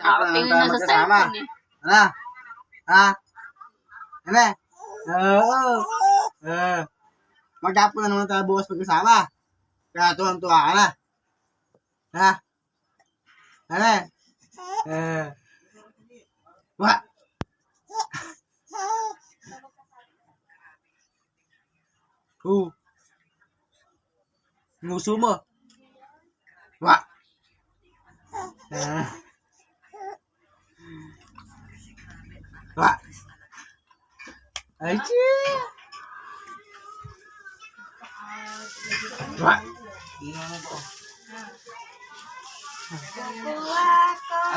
Nakatingin na sa cellphone eh. Ano? Ha? Ano? Oo. Magkapo na naman tayo bukas magkasama. Kaya tuwang-tuwa ka na. Ha? Ano? Wa? Nguso mo. Wa? Wa? Ay, chill. Wa?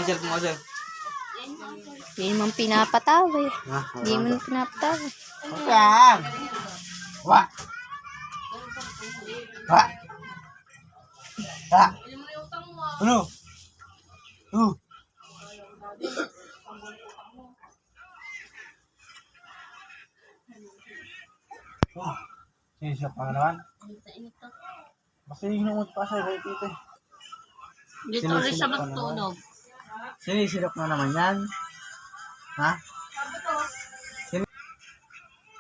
Ajar mo, ajar. Hindi naman pinapatawa eh. Hindi mo pinapatawa. Yan. Wa? Wa? Ha? Ano? Sinisip ka naman. Basta yung hinumot pa siya, right dito. Dito rin siya matulog. Sinisirap na naman yan. Ha?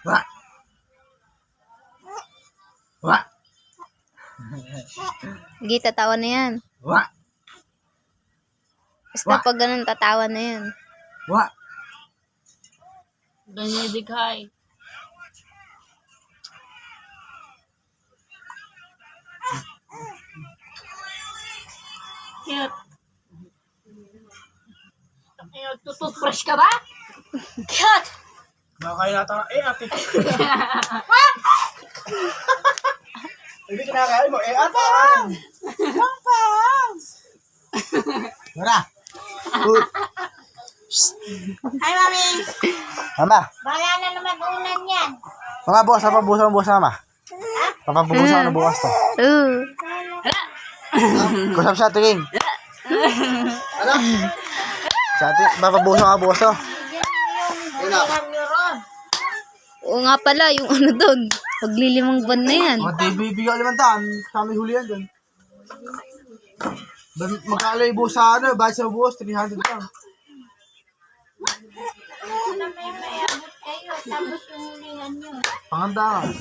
Wa? Wa? Hindi, tatawa na yan. Wa? Basta pag ganun, tatawa na yan. Wa? Danidighay. Cute. Tututbrush ka ba? Cute! Baka kayo nata na, ate. Hindi kinakain mo, ate. Wala. Hi, Mami. Mama. Bala na naman unan yan. Mama, bukas mama. Papabukasan na bukas to. Kusap sa tingin. Ano? Sa ating, papabukasan ka bukas to. Oo nga pala, yung ano doon. Paglilimang buwan na yan. Bibigyan 500. Kami huli yan doon. Magkalay bukas sa ano, bahit sa bukas, 300 lang. May abot kayo, tapos yung hulihan nyo. Panganda ka.